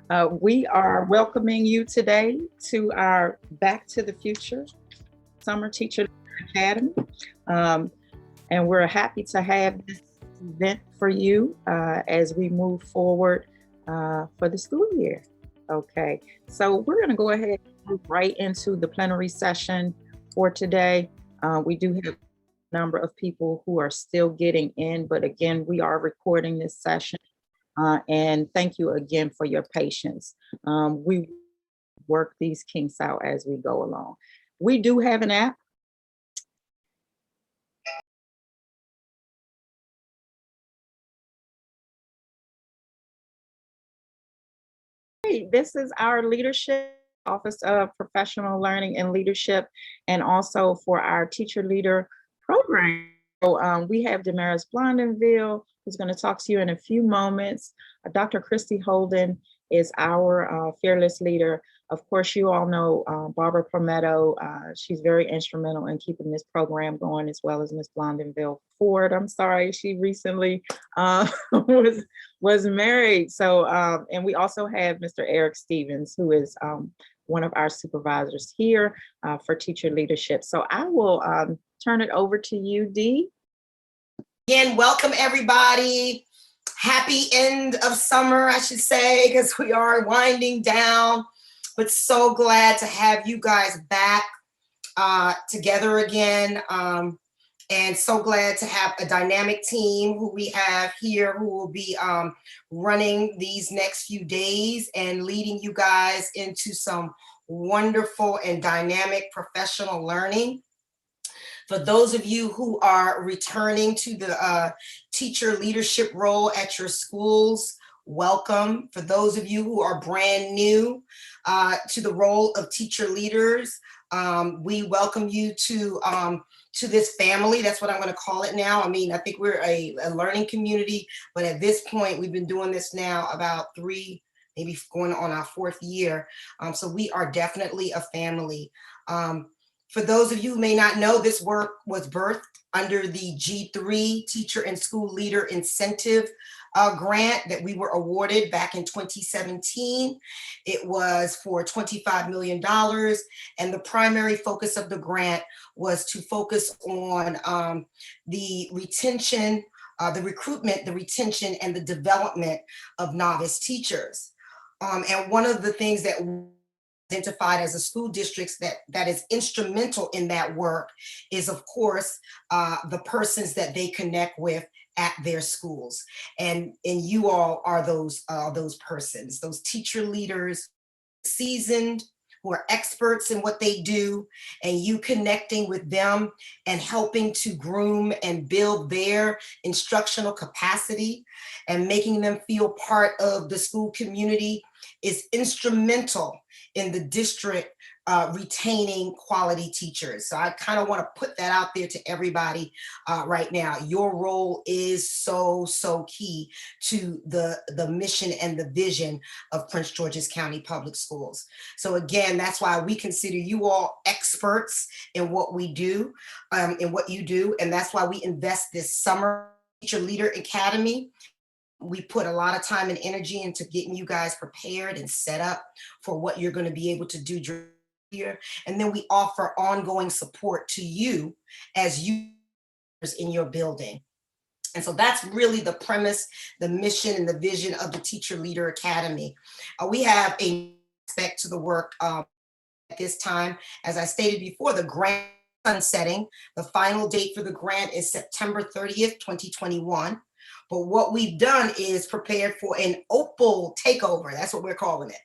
We are welcoming you today to our Back to the Future Summer Teacher Academy. Um, and we're happy to have this event for you as we move forward for the school year. Okay, so we're going to go ahead and move right into the plenary session for today. We do have a number of people who are still getting in, but again, we are recording this session. And thank you again for your patience. We work these kinks out as we go along. We do have an app. Hey, this is our leadership Office of Professional Learning and Leadership, and also for our teacher leader program. So we have Damaris Blondinville, who's going to talk to you in a few moments. Dr. Christy Holden is our fearless leader. Of course, you all know Barbara Prometto. She's very instrumental in keeping this program going, as well as Miss Blondinville Ford. I'm sorry, she recently was married. So, and we also have Mr. Eric Stevens, who is one of our supervisors here for teacher leadership. So I will turn it over to you, Dee. Again, welcome everybody. Happy end of summer, I should say, because we are winding down, but so glad to have you guys back together again. And so glad to have a dynamic team who we have here who will be running these next few days and leading you guys into some wonderful and dynamic professional learning. For those of you who are returning to the teacher leadership role at your schools, welcome. For those of you who are brand new to the role of teacher leaders, we welcome you to this family. That's what I'm going to call it now. I mean, I think we're a learning community, but at this point, we've been doing this now about 3, maybe going on our 4th year. So we are definitely a family. For those of you who may not know, this work was birthed under the G3 Teacher and School Leader Incentive grant that we were awarded back in 2017. It was for $25 million. And the primary focus of the grant was to focus on the retention, the recruitment, the retention, and the development of novice teachers. And one of the things that identified as a school districts that is instrumental in that work is, of course, the persons that they connect with at their schools. And you all are those persons, those teacher leaders, seasoned, who are experts in what they do, and you connecting with them and helping to groom and build their instructional capacity and making them feel part of the school community is instrumental in the district retaining quality teachers. So I kind of want to put that out there to everybody right now. Your role is so key to the mission and the vision of Prince George's County Public Schools. So again, that's why we consider you all experts in what we do, in what you do. And that's why we invest this summer Teacher Leader Academy. We put a lot of time and energy into getting you guys prepared and set up for what you're going to be able to do during the year. And then we offer ongoing support to you as you in your building. And so that's really the premise, the mission, and the vision of the Teacher Leader Academy. We have a aspect to the work at this time. As I stated before, the grant sunsetting, the final date for the grant is September 30th, 2021. But what we've done is prepared for an opal takeover. That's what we're calling it.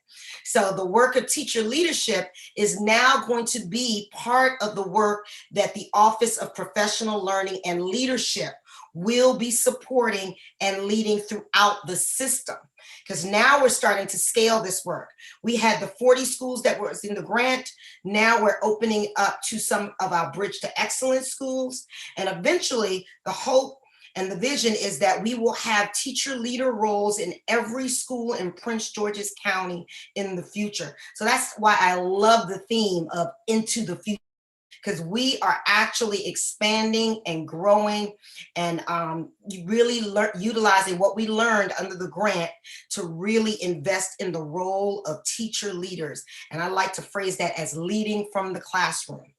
So the work of teacher leadership is now going to be part of the work that the Office of Professional Learning and Leadership will be supporting and leading throughout the system. Because now we're starting to scale this work. We had the 40 schools that were in the grant. Now we're opening up to some of our Bridge to Excellence schools. And eventually the hope and the vision is that we will have teacher leader roles in every school in Prince George's County in the future. So that's why I love the theme of Into the Future, because we are actually expanding and growing and really utilizing what we learned under the grant to really invest in the role of teacher leaders. And I like to phrase that as leading from the classroom.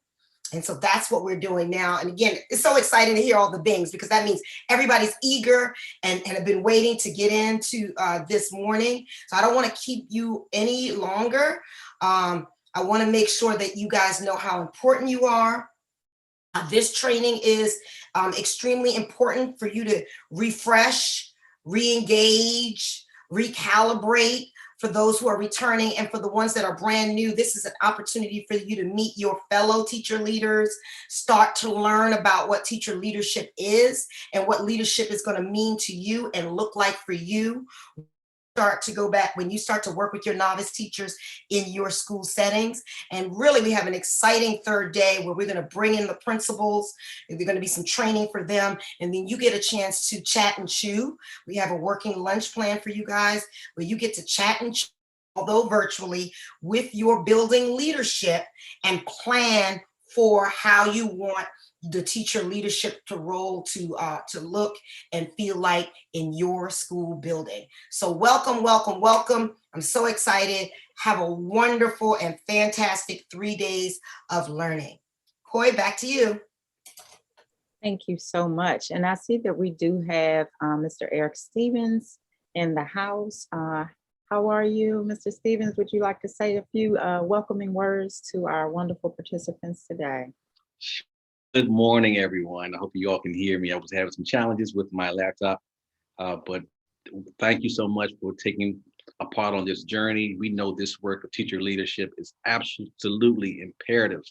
And so that's what we're doing now. And again, it's so exciting to hear all the bings, because that means everybody's eager and have been waiting to get into this morning. So I don't want to keep you any longer. I want to make sure that you guys know how important you are. This training is extremely important for you to refresh, re-engage, recalibrate. For those who are returning and for the ones that are brand new, this is an opportunity for you to meet your fellow teacher leaders, start to learn about what teacher leadership is and what leadership is going to mean to you and look like for you. Start to go back when you start to work with your novice teachers in your school settings. And really, we have an exciting third day where we're going to bring in the principals. There's going to be some training for them. And then you get a chance to chat and chew. We have a working lunch plan for you guys where you get to chat and chew, although virtually, with your building leadership and plan for how you want the teacher leadership to roll to look and feel like in your school building. So welcome, welcome, welcome. I'm so excited. Have a wonderful and fantastic 3 days of learning. Coy, back to you. Thank you so much. And I see that we do have Mr. Eric Stevens in the house. How are you, Mr. Stevens? Would you like to say a few welcoming words to our wonderful participants today? Good morning, everyone. I hope you all can hear me. I was having some challenges with my laptop, but thank you so much for taking a part on this journey. We know this work of teacher leadership is absolutely imperative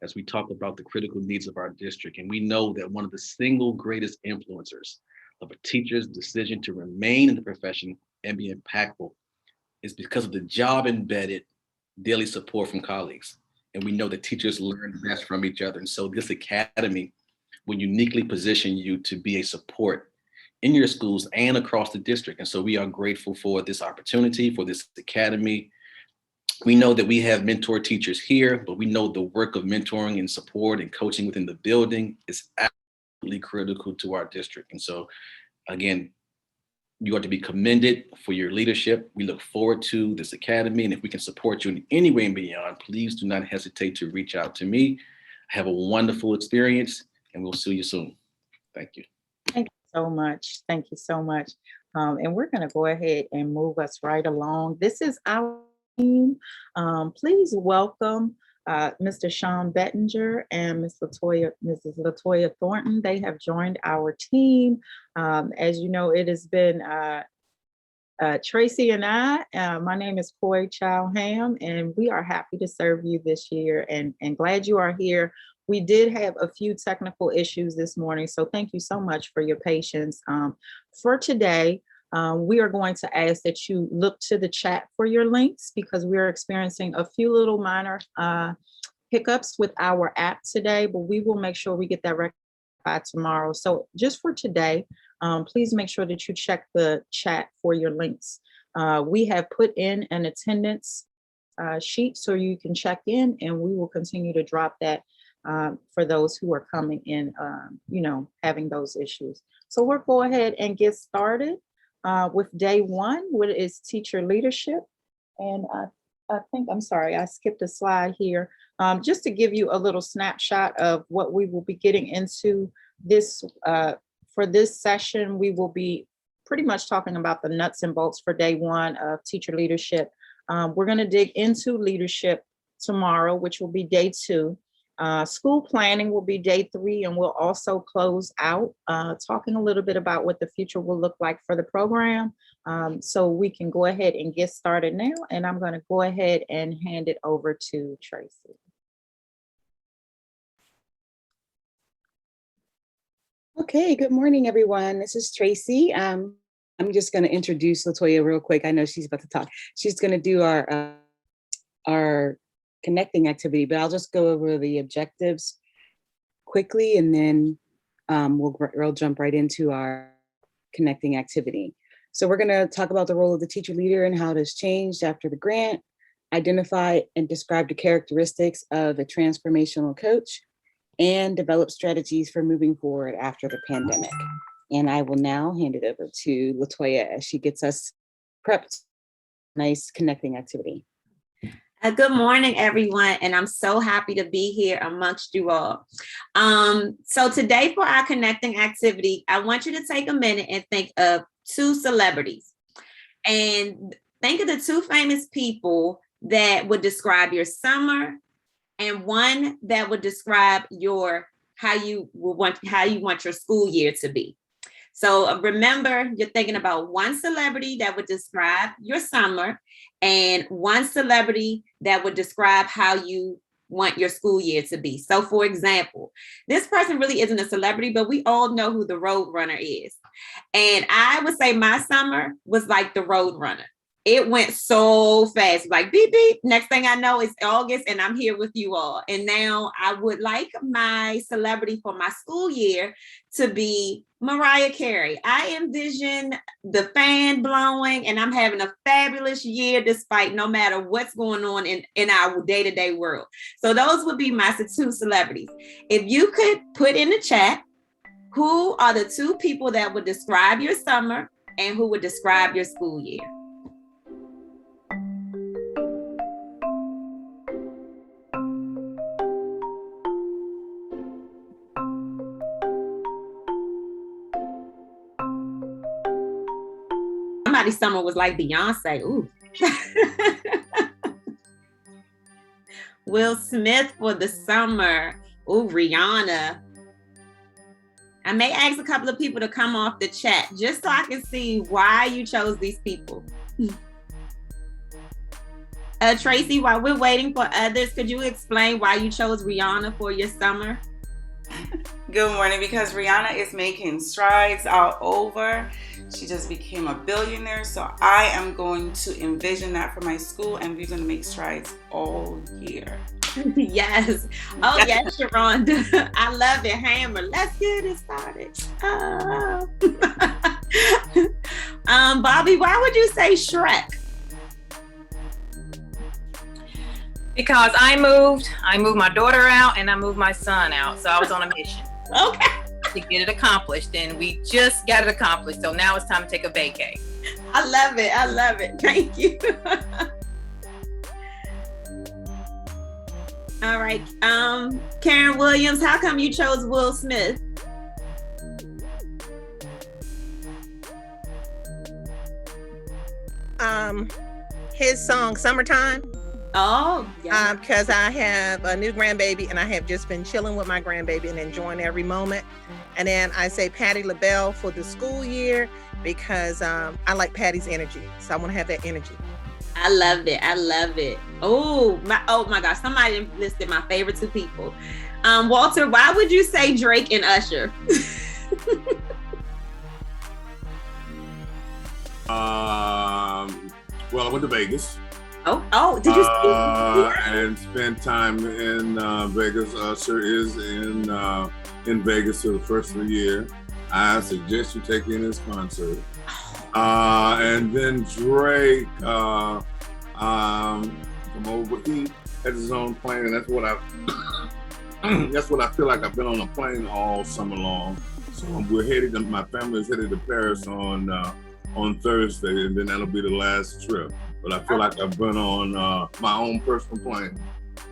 as we talk about the critical needs of our district. And we know that one of the single greatest influencers of a teacher's decision to remain in the profession and be impactful is because of the job embedded daily support from colleagues. And we know that teachers learn best from each other. And so this academy will uniquely position you to be a support in your schools and across the district. And so we are grateful for this opportunity, for this academy. We know that we have mentor teachers here, but we know the work of mentoring and support and coaching within the building is absolutely critical to our district. And so again, you are to be commended for your leadership. We look forward to this academy. And if we can support you in any way and beyond, please do not hesitate to reach out to me. Have a wonderful experience and we'll see you soon. Thank you. Thank you so much. Thank you so much. And we're going to go ahead and move us right along. This is our team. Please welcome Mr. Sean Bettinger and Mrs. Latoya Thornton. They have joined our team. As you know, it has been Tracy and I. My name is Coy Chowham, and we are happy to serve you this year and glad you are here. We did have a few technical issues this morning, so thank you so much for your patience. For today, we are going to ask that you look to the chat for your links because we're experiencing a few little minor hiccups with our app today, but we will make sure we get that rectified tomorrow. So just for today, please make sure that you check the chat for your links. We have put in an attendance sheet so you can check in, and we will continue to drop that for those who are coming in, having those issues. So we'll go ahead and get started with day one, which is teacher leadership. And I'm sorry, I skipped a slide here. Just to give you a little snapshot of what we will be getting into this, for this session, we will be pretty much talking about the nuts and bolts for day one of teacher leadership. We're gonna dig into leadership tomorrow, which will be day two. School planning will be day three, and we'll also close out talking a little bit about what the future will look like for the program. So we can go ahead and get started now, and I'm going to go ahead and hand it over to Tracy. Okay, good morning, everyone. This is Tracy. I'm just going to introduce Latoya real quick. I know she's about to talk. She's going to do our connecting activity, but I'll just go over the objectives quickly, and then we'll jump right into our connecting activity. So we're going to talk about the role of the teacher leader and how it has changed after the grant. identify and describe the characteristics of a transformational coach, and develop strategies for moving forward after the pandemic. And I will now hand it over to LaToya as she gets us prepped. Nice connecting activity. Good morning, everyone, and I'm so happy to be here amongst you all. So today for our connecting activity, I want you to take a minute and think of 2 celebrities. And think of the 2 famous people that would describe your summer, and one that would describe how you want your school year to be. So remember, you're thinking about one celebrity that would describe your summer and one celebrity that would describe how you want your school year to be. So for example, this person really isn't a celebrity, but we all know who the Road Runner is. And I would say my summer was like the Road Runner. It went so fast, like beep, beep. Next thing I know, it's August and I'm here with you all. And now I would like my celebrity for my school year to be Mariah Carey. I envision the fan blowing and I'm having a fabulous year despite no matter what's going on in our day-to-day world. So those would be my 2 celebrities. If you could put in the chat, who are the 2 people that would describe your summer and who would describe your school year? Somebody's summer was like Beyonce. Ooh. Will Smith for the summer. Ooh, Rihanna. I may ask a couple of people to come off the chat just so I can see why you chose these people. Tracy, while we're waiting for others, could you explain why you chose Rihanna for your summer? Good morning, because Rihanna is making strides all over. She just became a billionaire. So I am going to envision that for my school, and we're going to make strides all year. Yes. Oh, yes, Sharonda. I love it. Hammer. Let's get it started. Bobby, why would you say Shrek? Because I moved my daughter out and I moved my son out. So I was on a mission. Okay. To get it accomplished, and we just got it accomplished. So now it's time to take a vacay. I love it. I love it. Thank you. All right. Karen Williams, how come you chose Will Smith? His song "Summertime." Oh, yeah. Because I have a new grandbaby and I have just been chilling with my grandbaby and enjoying every moment. And then I say Patti LaBelle for the school year because I like Patty's energy. So I want to have that energy. I love it. I love it. Oh my gosh. Somebody listed my favorite 2 people. Walter, why would you say Drake and Usher? Well, I went to Vegas. Oh, did you see? And spent time in Vegas. Usher is in Vegas for the first of the year. I suggest you take in his concert. And then Drake, come over. He has his own plane, and that's what I feel like. I've been on a plane all summer long. So my family is headed to Paris on Thursday, and then that'll be the last trip. But I feel like I've been on my own personal plane.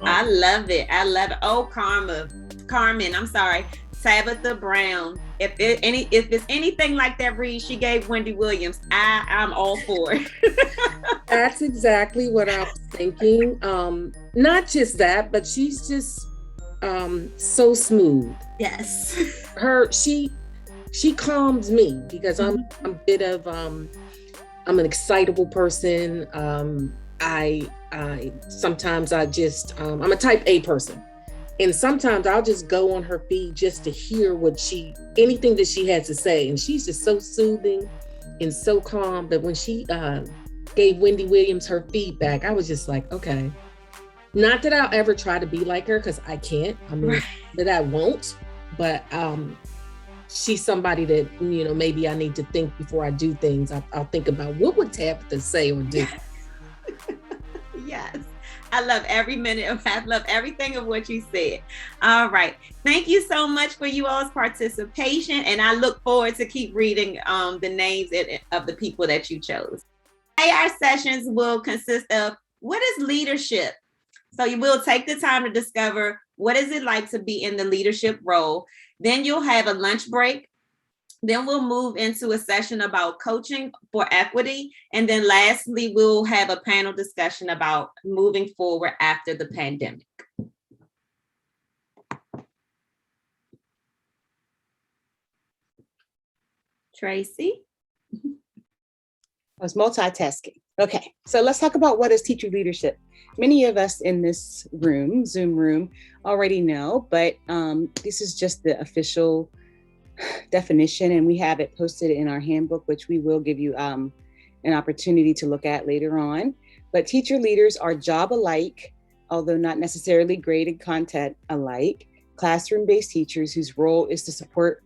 I love it. I love it. Oh, Carmen, I'm sorry. Tabitha Brown. If it's anything like that read she gave Wendy Williams, I'm all for it. That's exactly what I was thinking. Not just that, but she's just so smooth. Yes. She calms me because I'm a bit of I'm an excitable person. I sometimes I'm a type A person. And sometimes I'll just go on her feed just to hear anything that she has to say. And she's just so soothing and so calm that when she gave Wendy Williams her feedback, I was just like, okay. Not that I'll ever try to be like her, because I can't. I mean, that I won't. But she's somebody that, maybe I need to think before I do things. I'll think about what would Tabitha say or do. Yes. I love every minute of I love everything of what you said. All right. Thank you so much for you all's participation. And I look forward to keep reading the names of the people that you chose. Today, our sessions will consist of what is leadership? So you will take the time to discover what is it like to be in the leadership role. Then you'll have a lunch break. Then we'll move into a session about coaching for equity. And then lastly, we'll have a panel discussion about moving forward after the pandemic. Tracy? I was multitasking. Okay, so let's talk about what is teacher leadership. Many of us in this room, Zoom room, already know, but this is just the official definition, and we have it posted in our handbook, which we will give you an opportunity to look at later on. But teacher leaders are job alike, although not necessarily grade and content alike, classroom-based teachers whose role is to support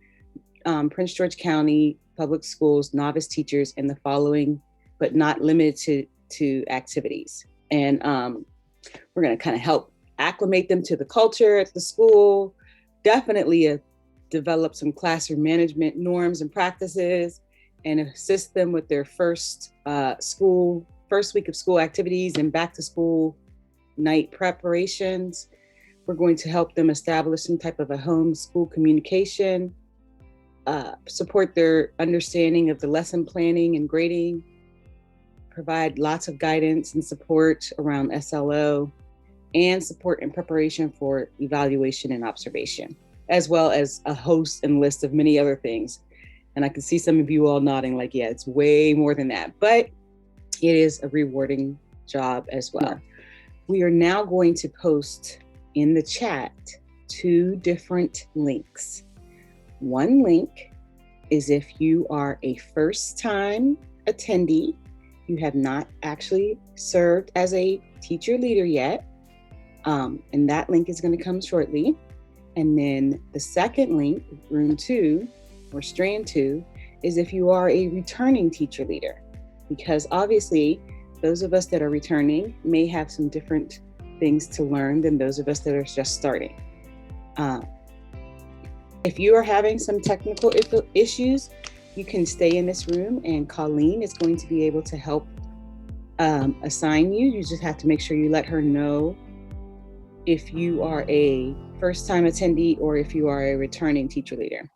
Prince George County Public Schools novice teachers in the following, but not limited to activities. And we're going to kind of help acclimate them to the culture at the school, definitely develop some classroom management norms and practices, and assist them with their first week of school activities and back to school night preparations. We're going to help them establish some type of a home school communication, support their understanding of the lesson planning and grading, provide lots of guidance and support around SLO, and support in preparation for evaluation and observation, as well as a host and list of many other things. And I can see some of you all nodding like, yeah, it's way more than that, but it is a rewarding job as well. We are now going to post in the chat 2 different links. One link is if you are a first-time attendee, you have not actually served as a teacher leader yet, and that link is going to come shortly. And then the second link, room 2 or strand 2, is if you are a returning teacher leader, because obviously those of us that are returning may have some different things to learn than those of us that are just starting. If you are having some technical issues, you can stay in this room and Colleen is going to be able to help assign you. You just have to make sure you let her know if you are a first-time attendee or if you are a returning teacher leader.